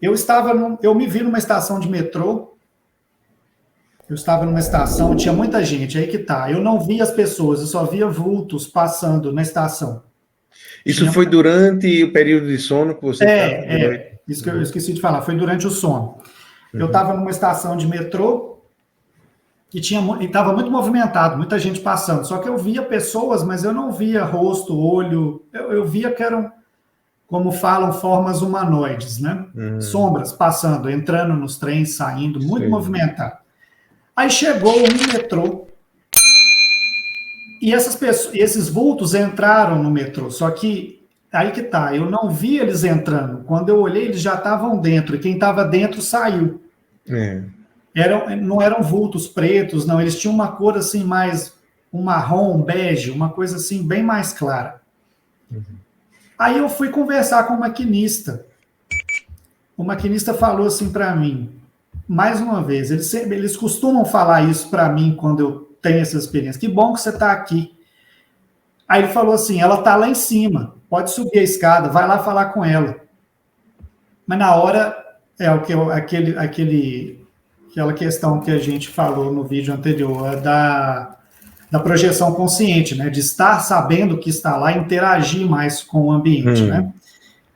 eu me vi numa estação de metrô, eu estava numa estação, tinha muita gente, aí que tá. Eu não via as pessoas, eu só via vultos passando na estação. Isso Tinha foi durante o período de sono que você estava de noite? isso que eu esqueci de falar, foi durante o sono. Eu Uhum. estava numa estação de metrô que estava muito movimentado, muita gente passando. Só que eu via pessoas, mas eu não via rosto, olho. Eu via que eram, como falam, formas humanoides, né? Sombras passando, entrando nos trens, saindo, muito Sim. movimentado. Aí chegou um metrô e essas pessoas, esses vultos entraram no metrô. Só que aí que tá, eu não vi eles entrando. Quando eu olhei, eles já estavam dentro e quem estava dentro saiu. É. Não eram vultos pretos, não. Eles tinham uma cor assim mais um marrom, um bege, uma coisa assim bem mais clara. Aí eu fui conversar com o maquinista. O maquinista falou assim para mim, mais uma vez, eles costumam falar isso para mim quando eu tenho essa experiência. Que bom que você está aqui. Aí ele falou assim, ela está lá em cima, pode subir a escada, vai lá falar com ela. Mas na hora é o que aquela questão que a gente falou no vídeo anterior, da projeção consciente, né? De estar sabendo que está lá e interagir mais com o ambiente, né?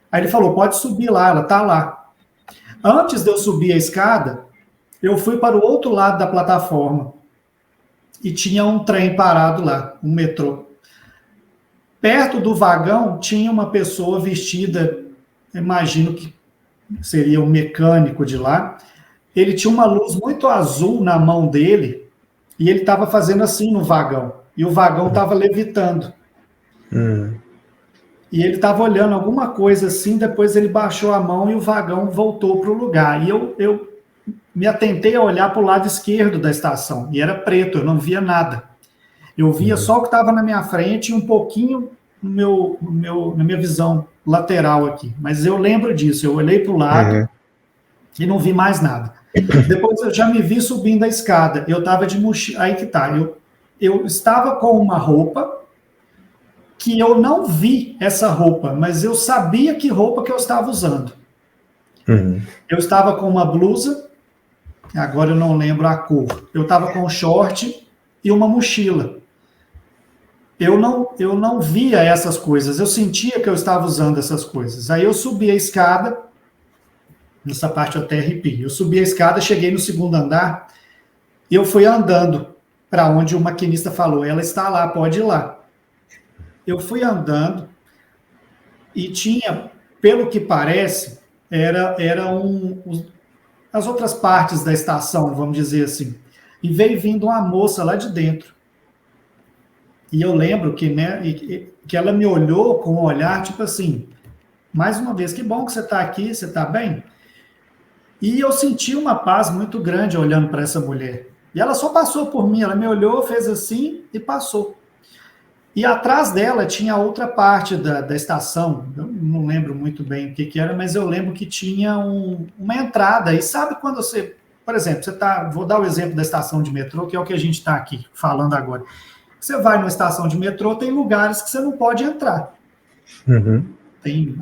Aí ele falou, pode subir lá, ela está lá. Antes de eu subir a escada, eu fui para o outro lado da plataforma e tinha um trem parado lá, um metrô. Perto do vagão tinha uma pessoa vestida, imagino que seria um mecânico de lá. Ele tinha uma luz muito azul na mão dele e ele estava fazendo assim no vagão. E o vagão estava levitando. E ele estava olhando alguma coisa assim, depois ele baixou a mão e o vagão voltou para o lugar. E eu me atentei a olhar para o lado esquerdo da estação, e era preto, eu não via nada. Eu via só o que estava na minha frente e um pouquinho na minha visão lateral aqui. Mas eu lembro disso, eu olhei para o lado e não vi mais nada. Depois eu já me vi subindo a escada, eu estava de mochila, aí que tá, eu estava com uma roupa que eu não vi essa roupa, mas eu sabia que roupa que eu estava usando. Eu estava com uma blusa, agora eu não lembro a cor, eu estava com um short e uma mochila. Eu não via essas coisas, eu sentia que eu estava usando essas coisas. Aí eu subi a escada, nessa parte eu até arrepio, eu subi a escada, cheguei no segundo andar, e eu fui andando para onde o maquinista falou, ela está lá, pode ir lá. Eu fui andando e tinha, pelo que parece, as outras partes da estação, vamos dizer assim. E veio vindo uma moça lá de dentro. E eu lembro que, né, que ela me olhou com um olhar, tipo assim, mais uma vez, que bom que você está aqui, você está bem? E eu senti uma paz muito grande olhando para essa mulher. E ela só passou por mim, ela me olhou, fez assim e passou. E atrás dela tinha outra parte da estação, eu não lembro muito bem o que era, mas eu lembro que tinha uma entrada. E sabe quando você, por exemplo, vou dar o exemplo da estação de metrô, que é o que a gente está aqui falando agora. Você vai numa estação de metrô, tem lugares que você não pode entrar. Tem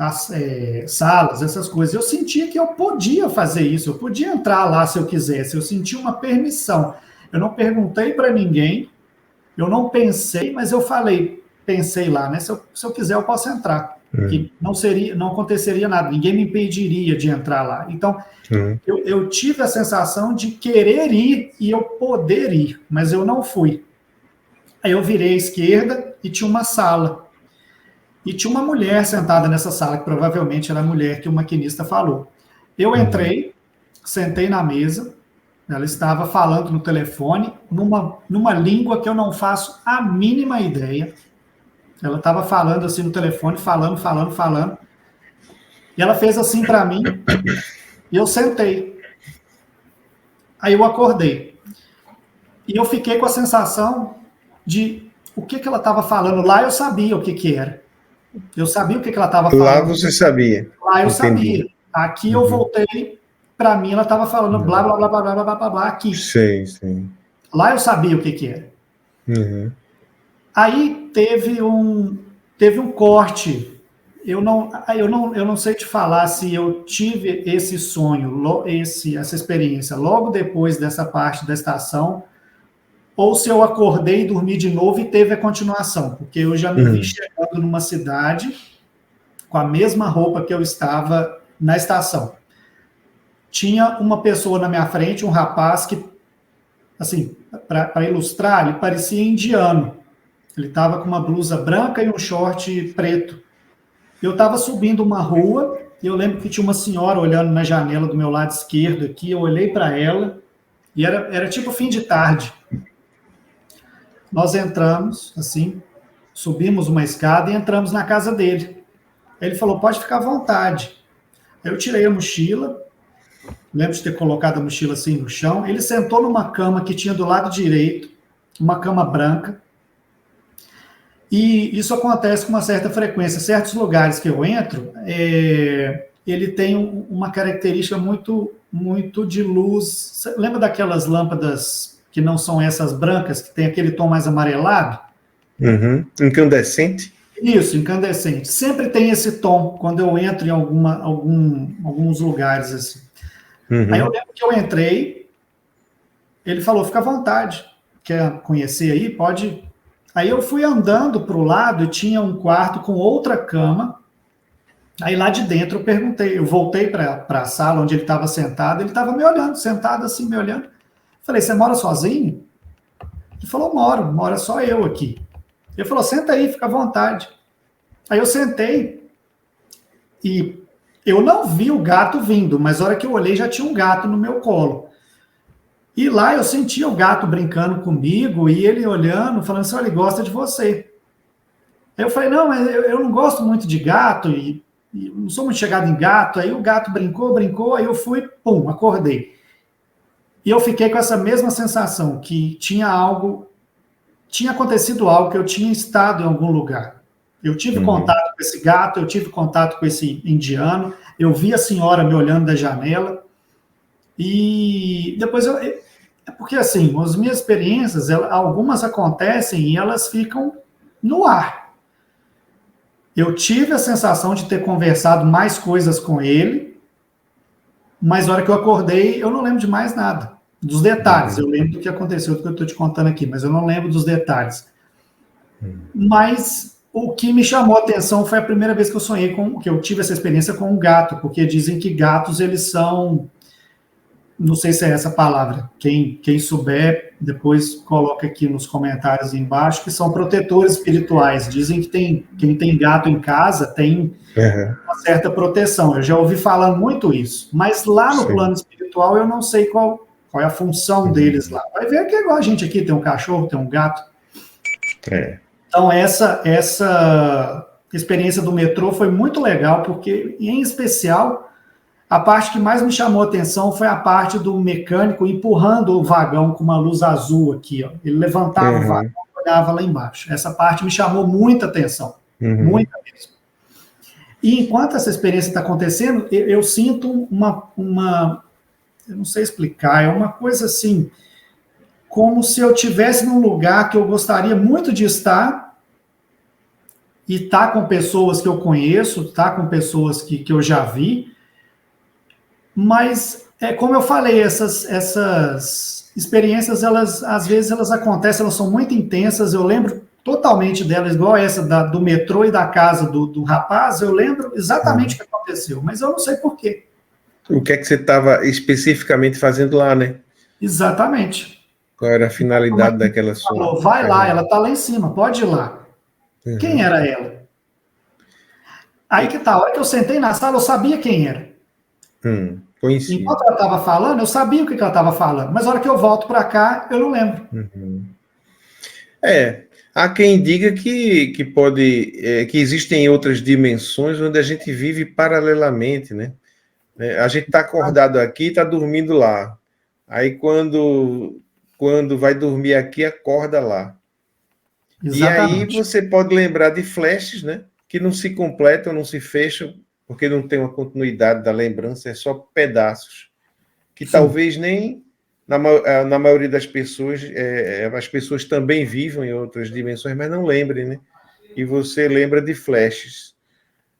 salas, essas coisas. Eu sentia que eu podia fazer isso, eu podia entrar lá se eu quisesse, eu sentia uma permissão. Eu não perguntei para ninguém, eu não pensei, mas eu pensei lá, né? Se eu quiser, eu posso entrar. Que não aconteceria nada, ninguém me impediria de entrar lá. Então, eu tive a sensação de querer ir e eu poder ir, mas eu não fui. Aí eu virei à esquerda e tinha uma sala. E tinha uma mulher sentada nessa sala, que provavelmente era a mulher que o maquinista falou. Eu entrei, sentei na mesa, ela estava falando no telefone, numa língua que eu não faço a mínima ideia. Ela estava falando assim no telefone, falando. E ela fez assim para mim, e eu sentei. Aí eu acordei. E eu fiquei com a sensação de o que ela estava falando. Lá eu sabia o que era. Eu sabia o que ela estava falando. Lá você sabia. Lá eu sabia. Aqui eu voltei, para mim ela estava falando blá, blá, blá, blá, blá, blá, blá, blá, aqui. Sim. Lá eu sabia o que era. Aí teve um corte eu não sei te falar se eu tive esse sonho, essa experiência logo depois dessa parte da estação, ou se eu acordei e dormi de novo e teve a continuação, porque eu já me vi chegando numa cidade com a mesma roupa que eu estava na estação. Tinha uma pessoa na minha frente, um rapaz que, assim, para ilustrar, ele parecia indiano. Ele estava com uma blusa branca e um short preto. Eu estava subindo uma rua e eu lembro que tinha uma senhora olhando na janela do meu lado esquerdo aqui. Eu olhei para ela e era tipo fim de tarde. Nós entramos, assim, subimos uma escada e entramos na casa dele. Ele falou, pode ficar à vontade. Eu tirei a mochila, lembro de ter colocado a mochila assim no chão. Ele sentou numa cama que tinha do lado direito, uma cama branca. E isso acontece com uma certa frequência. Certos lugares que eu entro, ele tem uma característica muito de luz. Você lembra daquelas lâmpadas que não são essas brancas, que tem aquele tom mais amarelado? Incandescente? Isso, incandescente. Sempre tem esse tom quando eu entro em alguns lugares assim. Aí eu lembro que eu entrei, ele falou, fica à vontade, quer conhecer aí? Pode. Aí eu fui andando para o lado e tinha um quarto com outra cama. Aí lá de dentro eu perguntei, eu voltei para a sala onde ele estava sentado, ele estava me olhando, sentado assim, me olhando. Falei, você mora sozinho? Ele falou, mora só eu aqui. Ele falou, senta aí, fica à vontade. Aí eu sentei e eu não vi o gato vindo, mas na hora que eu olhei já tinha um gato no meu colo. E lá eu sentia o gato brincando comigo e ele olhando, falando assim, olha, ele gosta de você. Aí eu falei, não, mas eu não gosto muito de gato e não sou muito chegado em gato. Aí o gato brincou, aí eu fui, pum, acordei. E eu fiquei com essa mesma sensação, que tinha acontecido algo, que eu tinha estado em algum lugar. Eu tive contato com esse gato, eu tive contato com esse indiano, eu vi a senhora me olhando da janela, e depois porque assim, as minhas experiências, algumas acontecem e elas ficam no ar. Eu tive a sensação de ter conversado mais coisas com ele, mas na hora que eu acordei, eu não lembro de mais nada. Dos detalhes, eu lembro do que aconteceu, do que eu estou te contando aqui, mas eu não lembro dos detalhes. Mas o que me chamou a atenção foi a primeira vez que eu sonhei que eu tive essa experiência com um gato, porque dizem que gatos, eles são, não sei se é essa palavra, quem souber, depois coloca aqui nos comentários embaixo, que são protetores espirituais. Dizem que quem tem gato em casa tem uma certa proteção. Eu já ouvi falando muito isso, mas lá no plano espiritual eu não sei qual é a função deles lá. Vai ver que é igual a gente aqui, tem um cachorro, tem um gato. Então, essa experiência do metrô foi muito legal, porque, em especial, a parte que mais me chamou a atenção foi a parte do mecânico empurrando o vagão com uma luz azul aqui. Ó. Ele levantava o vagão e olhava lá embaixo. Essa parte me chamou muita atenção, muita mesmo. E enquanto essa experiência está acontecendo, eu sinto eu não sei explicar, é uma coisa assim, como se eu estivesse num lugar que eu gostaria muito de estar, e tá com pessoas que eu conheço, tá com pessoas que eu já vi, mas, como eu falei, essas experiências, às vezes elas acontecem, elas são muito intensas, eu lembro totalmente delas, igual essa do metrô e da casa do rapaz, eu lembro exatamente o que aconteceu, mas eu não sei por quê. O que é que você estava especificamente fazendo lá, né? Exatamente. Qual era a finalidade daquela sua? Falou, vai lá, ela está lá em cima, pode ir lá. Quem era ela? Aí que tá, a hora que eu sentei na sala, eu sabia quem era. Conheci. Enquanto ela estava falando, eu sabia o que ela estava falando, mas a hora que eu volto para cá, eu não lembro. Há quem diga que pode, que existem outras dimensões onde a gente vive paralelamente, né? A gente está acordado aqui, está dormindo lá. Aí quando vai dormir aqui, acorda lá. Exatamente. E aí você pode lembrar de flashes, né? Que não se completam, não se fecham, porque não tem uma continuidade da lembrança, é só pedaços. Que talvez nem, na maioria das pessoas, as pessoas também vivam em outras dimensões, mas não lembrem, né? E você lembra de flashes.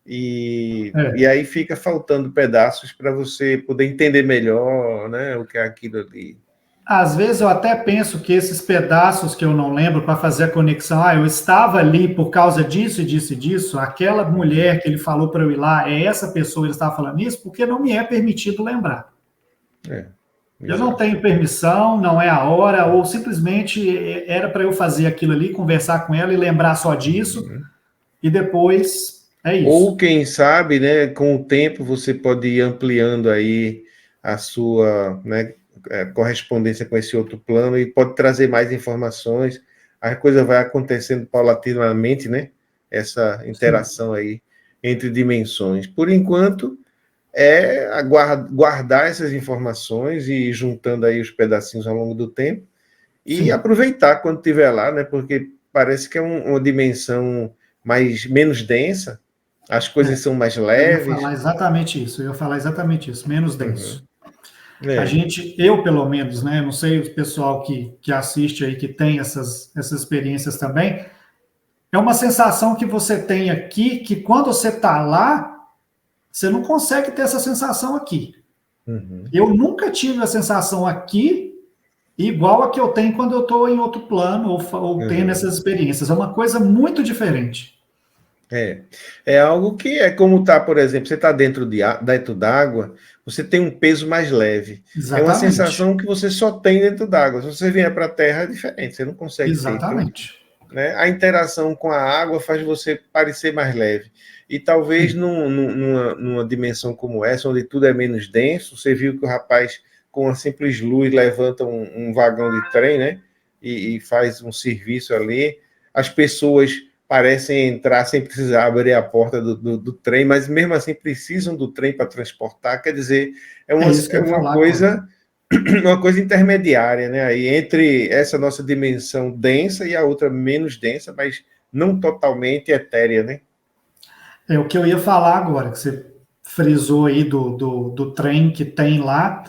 e aí fica faltando pedaços para você poder entender melhor, né, o que é aquilo ali. Às vezes eu até penso que esses pedaços que eu não lembro para fazer a conexão, eu estava ali por causa disso e disso e disso, aquela mulher que ele falou para eu ir lá, é essa pessoa que ele estava falando isso, porque não me é permitido lembrar. Eu não tenho permissão, não é a hora, ou simplesmente era para eu fazer aquilo ali, conversar com ela e lembrar só disso, e depois é isso. Ou quem sabe, né, com o tempo você pode ir ampliando aí a sua, né, correspondência com esse outro plano e pode trazer mais informações. A coisa vai acontecendo paulatinamente, né? Essa interação aí entre dimensões. Por enquanto, guardar essas informações e ir juntando aí os pedacinhos ao longo do tempo e aproveitar quando estiver lá, né? Porque parece que é uma dimensão menos densa, as coisas são mais leves. Eu ia falar exatamente isso, menos denso. Eu pelo menos, né? Não sei o pessoal que assiste aí, que tem essas experiências também. É uma sensação que você tem aqui, que quando você está lá, você não consegue ter essa sensação aqui. Eu nunca tive a sensação aqui igual a que eu tenho quando eu estou em outro plano ou tendo essas experiências. É uma coisa muito diferente. É algo que é como tá, por exemplo, você está dentro d'água, você tem um peso mais leve. Exatamente. É uma sensação que você só tem dentro d'água. Se você vier para a terra, é diferente, você não consegue Exatamente. ter. Né? A interação com a água faz você parecer mais leve. E talvez numa dimensão como essa, onde tudo é menos denso, você viu que o rapaz, com uma simples luz, levanta um vagão de trem, né? E faz um serviço ali. As pessoas parecem entrar sem precisar abrir a porta do trem, mas mesmo assim precisam do trem para transportar. Quer dizer, é uma coisa intermediária, né? Aí, entre essa nossa dimensão densa e a outra menos densa, mas não totalmente etérea, né? É o que eu ia falar agora, que você frisou aí do trem que tem lá,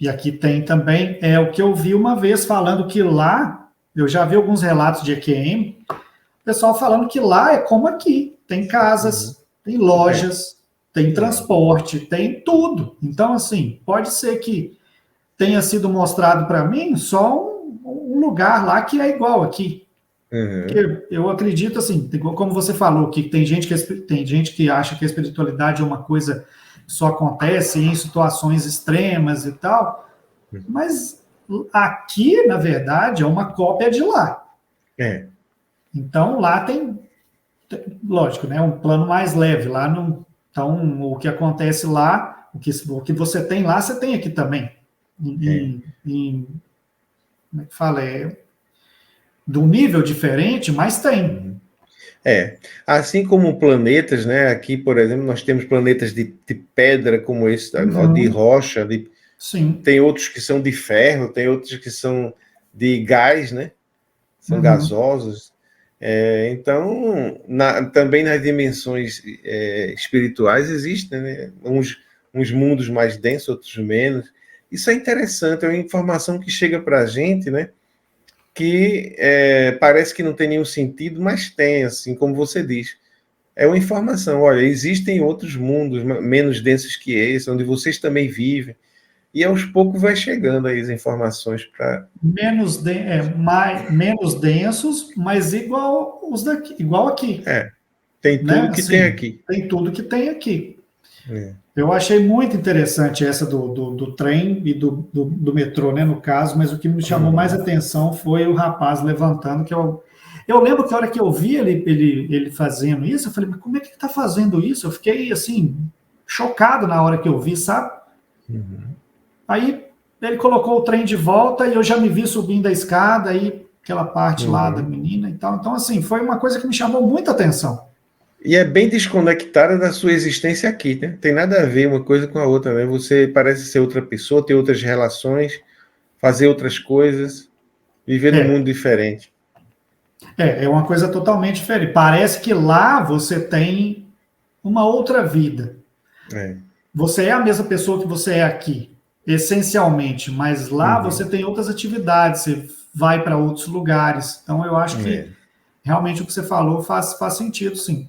e aqui tem também, é o que eu vi uma vez falando que lá, eu já vi alguns relatos de EQM, pessoal falando que lá é como aqui, tem casas, tem lojas, tem transporte, tem tudo. Então, assim, pode ser que tenha sido mostrado para mim só um lugar lá que é igual aqui. Porque eu acredito, assim, como você falou, que tem gente que acha que a espiritualidade é uma coisa que só acontece em situações extremas e tal, mas aqui, na verdade, é uma cópia de lá. Então, lá tem, lógico, né, um plano mais leve. Lá não, então, o que acontece lá, o que você tem lá, você tem aqui também. Como é que fala? Do nível diferente, mas tem. Assim como planetas, né? Aqui, por exemplo, nós temos planetas de pedra, como esse, de rocha, tem outros que são de ferro, tem outros que são de gás, né? São gasosos. Então, também nas dimensões espirituais existem, né? Uns mundos mais densos, outros menos. Isso é interessante, é uma informação que chega para a gente, né? Que parece que não tem nenhum sentido, mas tem, assim como você diz. É uma informação, olha, existem outros mundos menos densos que esse, onde vocês também vivem, e aos poucos vai chegando aí as informações para... menos densos, mas igual aqui. Tem tudo, né? Que tem aqui. Tem tudo que tem aqui. Eu achei muito interessante essa do trem e do metrô, né, no caso, mas o que me chamou mais atenção foi o rapaz levantando, que eu lembro que a hora que eu vi ele fazendo isso, eu falei, mas como é que ele está fazendo isso? Eu fiquei, assim, chocado na hora que eu vi, sabe? Aí ele colocou o trem de volta e eu já me vi subindo a escada, aí aquela parte lá da menina e tal. Então, assim, foi uma coisa que me chamou muita atenção. E é bem desconectada da sua existência aqui, né? Tem nada a ver uma coisa com a outra, né? Você parece ser outra pessoa, ter outras relações, fazer outras coisas, viver num mundo diferente. É uma coisa totalmente diferente. Parece que lá você tem uma outra vida. Você é a mesma pessoa que você é aqui, essencialmente, mas lá você tem outras atividades, você vai para outros lugares. Então, eu acho que realmente o que você falou faz sentido, sim.